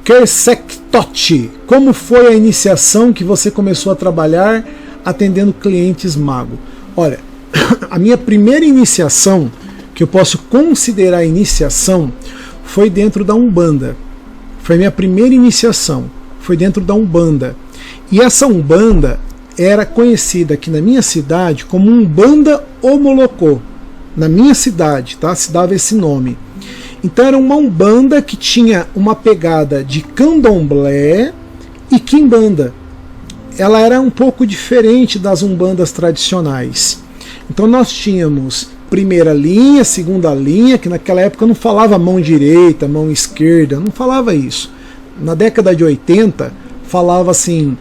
Kersektot, como foi a iniciação que você começou a trabalhar atendendo clientes mago? Olha, a minha primeira iniciação, que eu posso considerar iniciação, foi dentro da Umbanda. Foi a minha primeira iniciação, foi dentro da Umbanda. E essa Umbanda era conhecida aqui na minha cidade como Umbanda Omolocô. Na minha cidade, tá? Se dava esse nome. Então era uma Umbanda que tinha uma pegada de Candomblé e Quimbanda. Ela era um pouco diferente das Umbandas tradicionais. Então nós tínhamos primeira linha, segunda linha, que naquela época não falava mão direita, mão esquerda, não falava isso. Na década de 80 falava assim,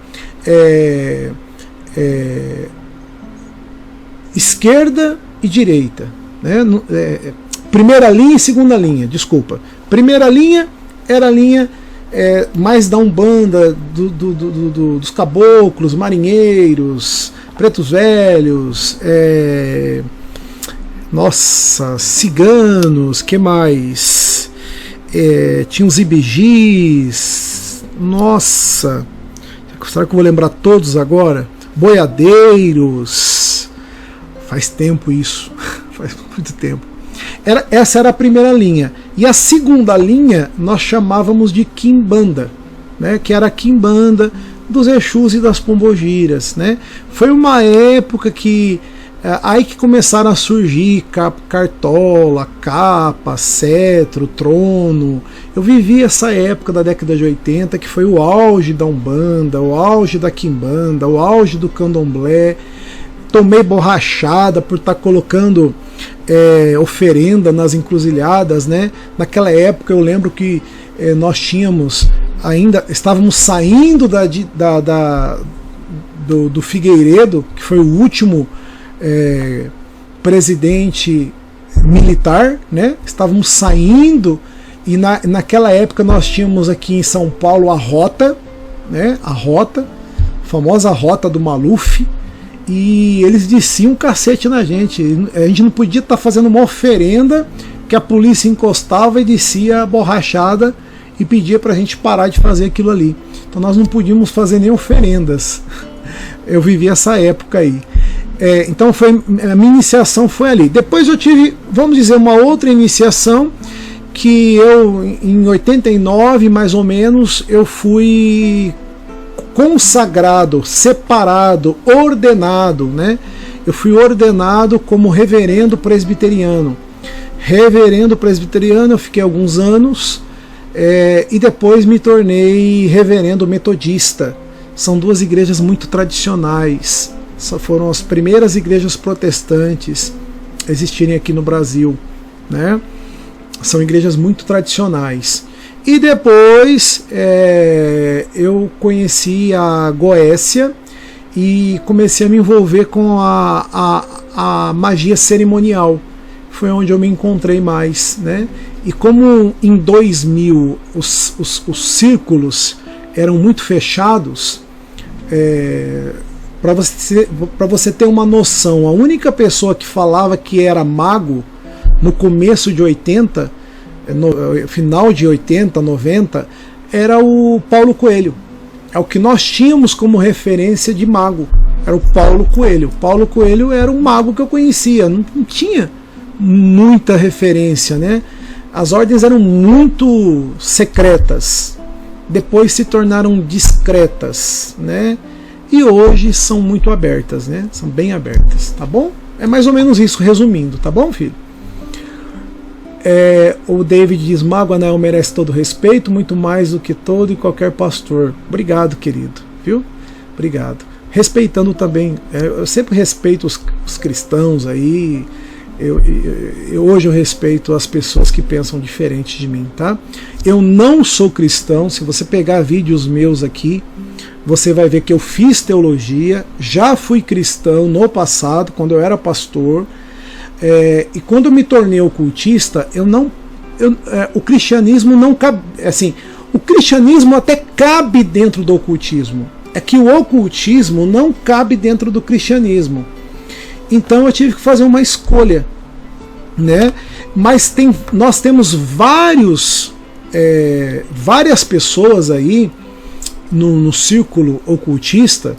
esquerda e direita, né? Primeira linha e segunda linha, desculpa. Primeira linha era a linha mais da Umbanda, dos caboclos, marinheiros, pretos velhos, ciganos, que mais? Tinha os ibijis, nossa, será que eu vou lembrar todos agora? Boiadeiros, faz tempo isso, faz muito tempo. Essa era a primeira linha. E a segunda linha nós chamávamos de Quimbanda, né, que era a Quimbanda dos Exus e das Pombogiras, né? Foi uma época que aí que começaram a surgir cartola, capa, cetro, trono. Eu vivi essa época da década de 80, que foi o auge da Umbanda, o auge da Quimbanda, o auge do Candomblé. Tomei borrachada por estar colocando oferenda nas encruzilhadas, né? Naquela época eu lembro que nós tínhamos ainda, estávamos saindo do Figueiredo, que foi o último presidente militar, né? Estávamos saindo e naquela época nós tínhamos aqui em São Paulo a Rota, né? A famosa Rota do Maluf. E eles desciam um cacete na gente. A gente não podia estar fazendo uma oferenda que a polícia encostava e descia a borrachada e pedia para a gente parar de fazer aquilo ali. Então nós não podíamos fazer nem oferendas. Eu vivi essa época aí. Então a minha iniciação foi ali. Depois eu tive, vamos dizer, uma outra iniciação que eu, em 89 mais ou menos, eu fui consagrado, separado, ordenado, né? Eu fui ordenado como reverendo presbiteriano. Reverendo presbiteriano, eu fiquei alguns anos e depois me tornei reverendo metodista. São duas igrejas muito tradicionais. Foram as primeiras igrejas protestantes a existirem aqui no Brasil, né? São igrejas muito tradicionais. E depois eu conheci a Goécia e comecei a me envolver com a magia cerimonial. Foi onde eu me encontrei mais, né? E como em 2000 os círculos eram muito fechados, para você ter uma noção, a única pessoa que falava que era mago no começo de 80, no final de 80, 90, era o Paulo Coelho. É o que nós tínhamos como referência de mago. Era o Paulo Coelho. Paulo Coelho era um mago que eu conhecia. Não tinha muita referência, né? As ordens eram muito secretas. Depois se tornaram discretas, né? E hoje são muito abertas, né? São bem abertas, tá bom? É mais ou menos isso, resumindo, tá bom, filho? O David diz: Mago Anael merece todo respeito, muito mais do que todo e qualquer pastor. Obrigado, querido, viu? Obrigado. Respeitando também, eu sempre respeito os cristãos aí. Hoje eu respeito as pessoas que pensam diferente de mim, tá? Eu não sou cristão. Se você pegar vídeos meus aqui, você vai ver que eu fiz teologia, já fui cristão no passado, quando eu era pastor. E quando eu me tornei ocultista, o cristianismo não cabe, assim, o cristianismo até cabe dentro do ocultismo, é que o ocultismo não cabe dentro do cristianismo. Então eu tive que fazer uma escolha, né? Mas nós temos vários várias pessoas aí no círculo ocultista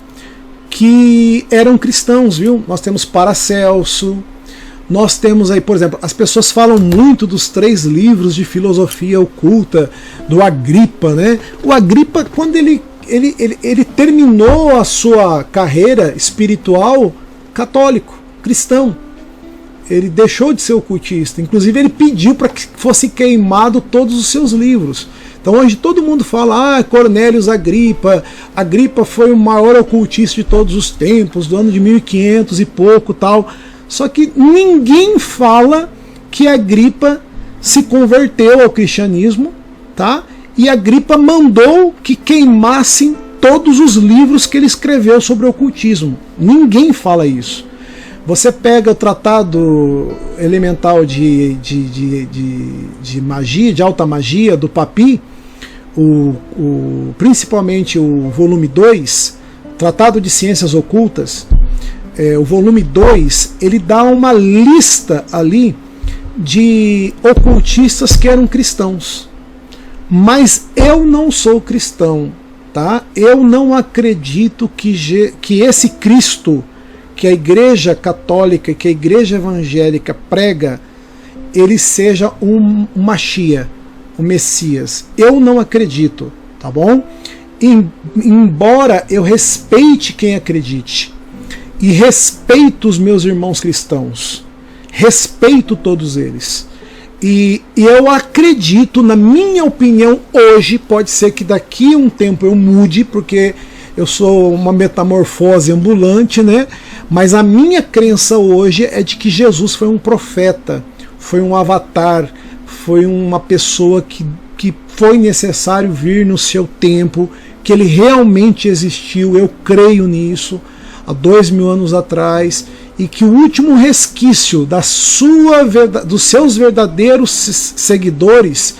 que eram cristãos, viu? Nós temos Paracelso, nós temos aí, por exemplo, as pessoas falam muito dos 3 livros de filosofia oculta do Agripa, né? O Agripa, quando ele terminou a sua carreira espiritual católico, cristão, ele deixou de ser ocultista, inclusive ele pediu para que fosse queimado todos os seus livros. Então hoje todo mundo fala, Cornélios Agripa foi o maior ocultista de todos os tempos, do ano de 1500 e pouco tal. Só que ninguém fala que Agripa se converteu ao cristianismo, tá? E Agripa mandou que queimassem todos os livros que ele escreveu sobre o ocultismo. Ninguém fala isso. Você pega o Tratado Elemental de Magia, de Alta Magia, do Papi, principalmente o volume 2, Tratado de Ciências Ocultas, o volume 2, ele dá uma lista ali de ocultistas que eram cristãos. Mas eu não sou cristão, tá? Eu não acredito que esse Cristo que a Igreja Católica e que a Igreja Evangélica prega, ele seja um Mashiach, o Messias. Eu não acredito, tá bom? Embora eu respeite quem acredite, e respeito os meus irmãos cristãos, respeito todos eles, e eu acredito, na minha opinião hoje, pode ser que daqui a um tempo eu mude, porque eu sou uma metamorfose ambulante, né? Mas a minha crença hoje é de que Jesus foi um profeta, foi um avatar, foi uma pessoa que foi necessário vir no seu tempo, que ele realmente existiu, eu creio nisso, há 2000 anos atrás, e que o último resquício dos seus verdadeiros seguidores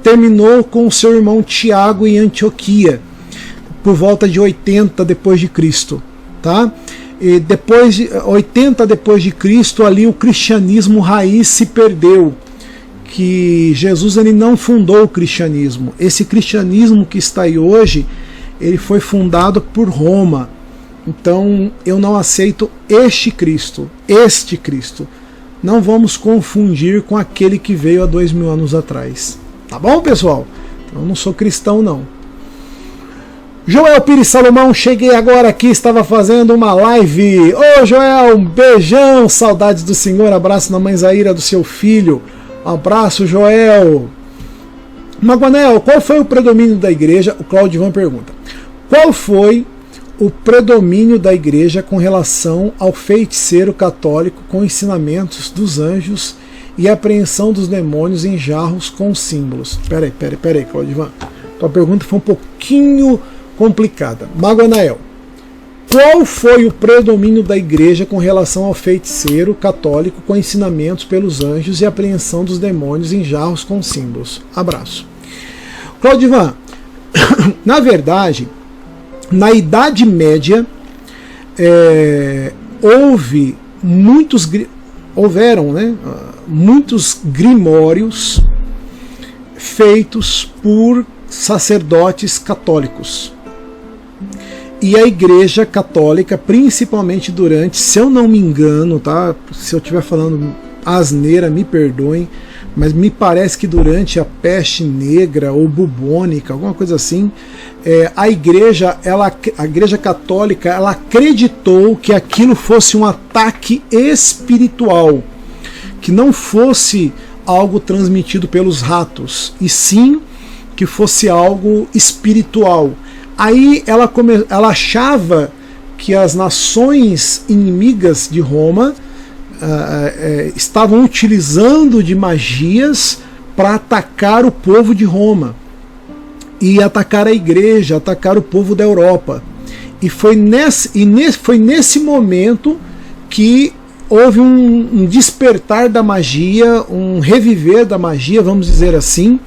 terminou com o seu irmão Tiago em Antioquia, por volta de 80 depois de Cristo, tá? E depois de 80 depois de Cristo, ali o cristianismo raiz se perdeu, que Jesus ele não fundou o cristianismo. Esse cristianismo que está aí hoje, ele foi fundado por Roma. Então eu não aceito este Cristo. Não vamos confundir com aquele que veio há 2000 anos atrás. Tá bom, pessoal? Então, eu não sou cristão, não. Joel Pires Salomão, cheguei agora aqui, estava fazendo uma live. Ô Joel, um beijão, saudades do senhor, abraço na mãe Zaira do seu filho. Abraço, Joel. Maguanel, qual foi o predomínio da igreja? O Claudivan pergunta. Qual foi o predomínio da igreja com relação ao feiticeiro católico com ensinamentos dos anjos e apreensão dos demônios em jarros com símbolos? Peraí, Claudivan. Tua pergunta foi um pouquinho complicada. Maguanael, qual foi o predomínio da igreja com relação ao feiticeiro católico com ensinamentos pelos anjos e apreensão dos demônios em jarros com símbolos? Abraço. Claudivan, na verdade, na Idade Média houveram muitos grimórios feitos por sacerdotes católicos. E a Igreja Católica, principalmente durante, se eu não me engano, tá? Se eu estiver falando asneira, me perdoem, mas me parece que durante a peste negra ou bubônica, alguma coisa assim, a Igreja Católica, ela acreditou que aquilo fosse um ataque espiritual, que não fosse algo transmitido pelos ratos, e sim que fosse algo espiritual. Aí ela achava que as nações inimigas de Roma estavam utilizando de magias para atacar o povo de Roma e atacar a igreja, atacar o povo da Europa. E foi nesse momento que houve um despertar da magia, um reviver da magia, vamos dizer assim,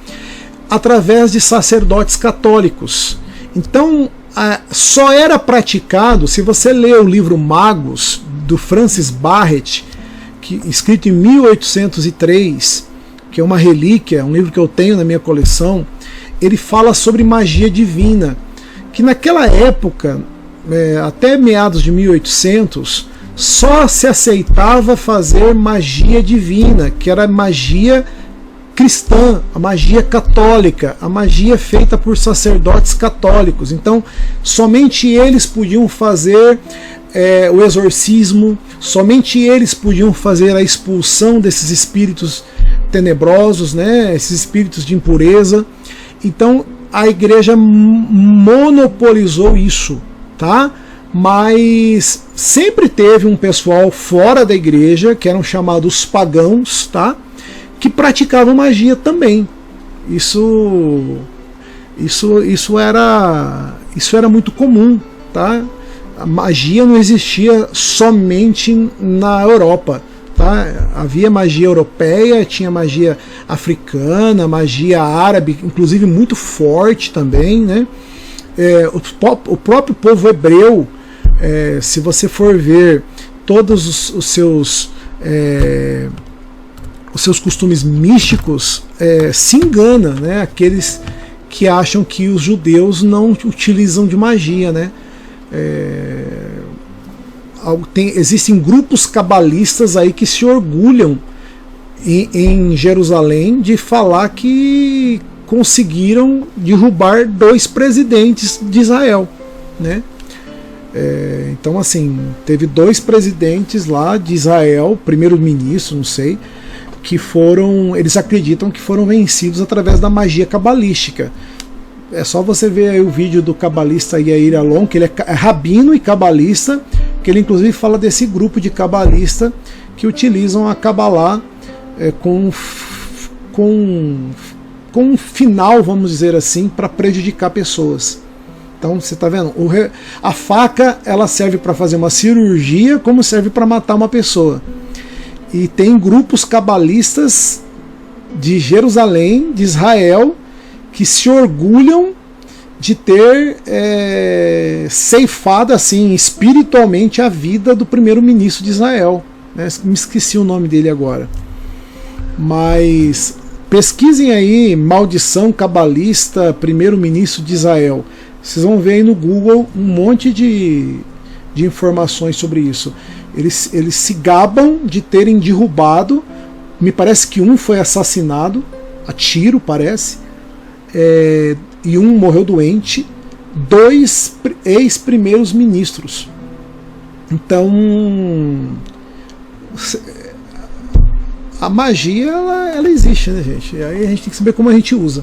através de sacerdotes católicos. Então, só era praticado, se você ler o livro Magos, do Francis Barrett, escrito em 1803, que é uma relíquia, um livro que eu tenho na minha coleção, ele fala sobre magia divina, que naquela época, até meados de 1800, só se aceitava fazer magia divina, que era magia cristã, a magia católica, a magia feita por sacerdotes católicos. Então, somente eles podiam fazer o exorcismo, somente eles podiam fazer a expulsão desses espíritos tenebrosos, né, esses espíritos de impureza. Então, a igreja monopolizou isso, tá? Mas sempre teve um pessoal fora da igreja, que eram chamados pagãos, tá? Que praticavam magia também. Isso era muito comum, tá? A magia não existia somente na Europa, tá? Havia magia europeia, tinha magia africana, magia árabe, inclusive muito forte também, né? O próprio povo hebreu, se você for ver todos os seus costumes místicos, se engana, né? Aqueles que acham que os judeus não utilizam de magia, né? Existem grupos cabalistas aí que se orgulham em Jerusalém de falar que conseguiram derrubar 2 presidentes de Israel, né? Então, assim, teve 2 presidentes lá de Israel, primeiro-ministro, não sei, que eles acreditam que foram vencidos através da magia cabalística. É só você ver aí o vídeo do cabalista Yair Alon, que ele é rabino e cabalista, que ele inclusive fala desse grupo de cabalistas que utilizam a Cabalá com um final, vamos dizer assim, para prejudicar pessoas. Então você está vendo? A faca, ela serve para fazer uma cirurgia, como serve para matar uma pessoa. E tem grupos cabalistas de Jerusalém, de Israel, que se orgulham de ter ceifado assim espiritualmente a vida do primeiro-ministro de Israel, né? Me esqueci o nome dele agora. Mas pesquisem aí maldição cabalista primeiro-ministro de Israel. Vocês vão ver aí no Google um monte de informações sobre isso. Eles se gabam de terem derrubado, me parece que um foi assassinado a tiro, parece, e um morreu doente, 2 ex-primeiros ministros. Então, a magia ela existe, né, gente? E aí a gente tem que saber como a gente usa.